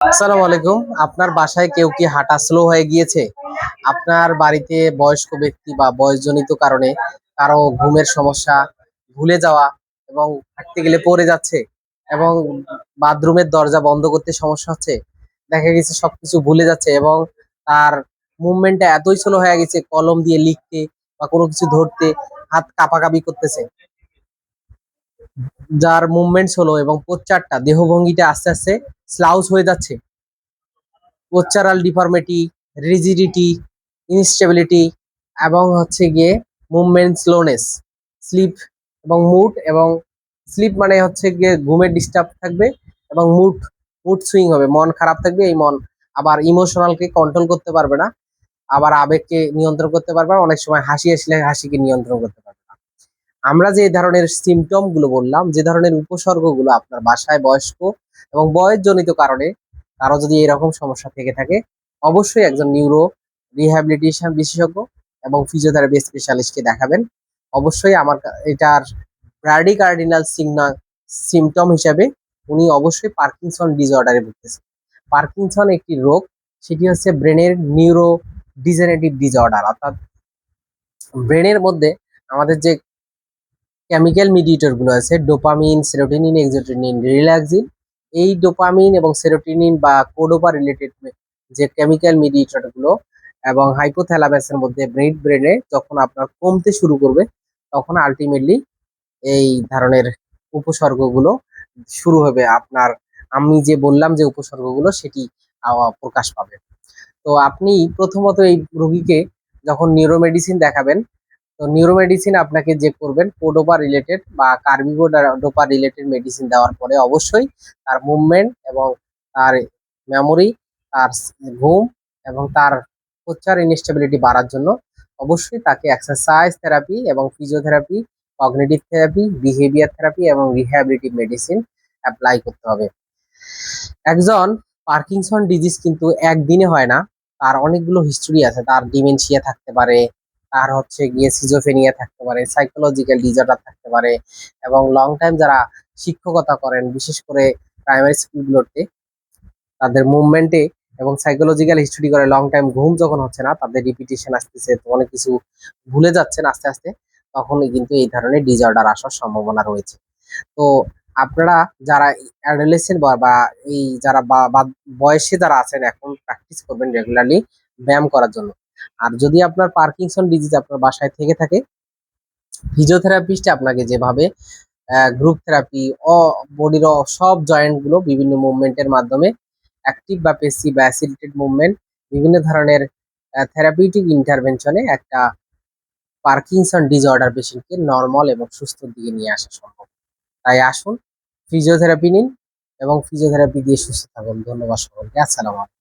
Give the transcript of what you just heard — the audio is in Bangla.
আসসালামু আলাইকুম। আপনার বাসায় কেউ কি হাঁটা স্লো হয়ে গিয়েছে? আপনার বাড়িতে বয়স্ক ব্যক্তি বা বয়সজনিত কারণে কারো ঘুমের সমস্যা, ভুলে যাওয়া এবং হাঁটতে গেলে পড়ে যাচ্ছে এবং বাথরুমের দরজা বন্ধ করতে সমস্যা হচ্ছে। দেখা গেছে সবকিছু ভুলে যাচ্ছে এবং তার মুভমেন্টটা এতই স্লো হয়ে গেছে কলম দিয়ে লিখতে বা কোনো কিছু ধরতে হাত কাঁপাকাঁপি করতেছে। যার মুভমেন্ট স্লো এবং পোচ্চারটা দেহভঙ্গিটা আস্তে আস্তে স্লাউজ হয়ে যাচ্ছে। পোস্চারাল ডিফর্মিটি, রিজিডিটি, ইনস্টেবিলিটি এবং হচ্ছে গিয়ে মুভমেন্ট স্লোনেস, স্লিপ এবং মুড এবং স্লিপ মানে হচ্ছে গিয়ে ঘুমের ডিস্টার্ব থাকবে এবং মুড মুড সুইং হবে, মন খারাপ থাকবে। এই মন আবার ইমোশনালকে কন্ট্রোল করতে পারবে না, আবার আবেগকে নিয়ন্ত্রণ করতে পারবে না। অনেক সময় হাসি আসলে হাসিকে নিয়ন্ত্রণ করতে পারবে না। আমরা যে ধরনের সিমটম গুলো বললাম, যে ধরনের উপসর্গগুলো আপনার বাসায় বয়স্ক এবং বয়সজনিত কারণে কারো যদি এরকম সমস্যা থেকে থাকে, অবশ্যই একজন নিউরো রিহ্যাবিলিটেশন বিশেষজ্ঞ এবং ফিজিওথেরাপি স্পেশালিস্টকে দেখাবেন। অবশ্যই এটার ব্র্যাডিকার্ডিনাল সিমটম হিসাবে উনি অবশ্যই পার্কিনসন ডিসঅর্ডারে ভুগতেছেন। পার্কিনসন একটি রোগ, সেটি হচ্ছে ব্রেনের নিউরো ডিজেনারেটিভ ডিসঅর্ডার, অর্থাৎ ব্রেনের মধ্যে আমাদের যে কেমিক্যাল মিডিয়েটর গুলো আছে, ডোপামিন, সেরোটোনিন, এক্সোটোনিন, রিল্যাক্সিন, এই ডোপামিন এবং সেরোটোনিন বা কোডোপা রিলেটেড যে কেমিক্যাল মিডিয়েটর গুলো এবং হাইপোথ্যালামাসের মধ্যে ব্রেনে যখন আপনার কমতে শুরু করবে, তখন আলটিমেটলি এই ধরনের উপসর্গগুলো শুরু হবে। আপনার আমি যে বললাম যে উপসর্গগুলো সেটি প্রকাশ পাবে। তো আপনি প্রথমত এই রোগীকে যখন নিউরোমেডিসিন দেখাবেন, তো নিউরোমেডিসিন আপনাকে যে করবেন কোডোপা রিলেটেড বা কার্বিডোপা রিলেটেড মেডিসিন দেওয়ার পরে অবশ্যই তার মুভমেন্ট এবং তার মেমোরি, তার ঘুম এবং তার পোস্চার ইনস্টেবিলিটি বাড়ার জন্য অবশ্যই তাকে এক্সারসাইজ থেরাপি এবং physiotherapy, cognitive therapy, behaviour therapy এবং রিহ্যাবিলিটিভ মেডিসিন অ্যাপ্লাই করতে হবে। একজন পার্কিনসন ডিজিজ কিন্তু একদিনে হয় না, তার অনেকগুলো হিস্টোরি আছে। তার ডিমেনশিয়া থাকতে পারে, তার হচ্ছে গিয়ে সিজোফেনিয়া থাকতে পারে, সাইকোলজিক্যাল ডিসঅর্ডার থাকতে পারে এবং লং টাইম যারা শিক্ষকতা করেন, বিশেষ করে প্রাইমারি স্কুলগুলোতে, তাদের মুভমেন্টে এবং সাইকোলজিক্যাল হিস্ট্রি করে লং টাইম ঘুম যখন হচ্ছে না, তাদের রিপিটেশন আসতেছে, তো অনেক কিছু ভুলে যাচ্ছেন আস্তে আস্তে, তখনই কিন্তু এই ধরনের ডিসঅর্ডার আসার সম্ভাবনা রয়েছে। তো আপনারা যারা অ্যাডোলেসেন্ট বা এই যারা বয়সে যারা আছেন, এখন প্র্যাকটিস করবেন রেগুলারলি ব্যায়াম করার জন্য। আর যদি আপনার পার্কিনসন ডিজিজ আপনার বাসায় থেকে থাকে, ফিজিওথেরাপিস্ট আপনাকে যেভাবে গ্রুপ থেরাপি ও বডির সব জয়েন্ট গুলো বিভিন্ন মুভমেন্টের মাধ্যমে অ্যাক্টিভ বা পেসিভ বা অ্যাসিলেটেড মুভমেন্ট, বিভিন্ন ধরনের থেরাপিউটিক ইন্টারভেনশনে একটা পার্কিনসন ডিসঅর্ডার পেশেন্টকে নরমাল এবং সুস্থর দিকে নিয়ে আসা সম্ভব। তাই আসুন, ফিজিওথেরাপি নিন এবং ফিজিওথেরাপি দিয়ে সুস্থ থাকুন। ধন্যবাদ সকলকে। আসসালামু আলাইকুম।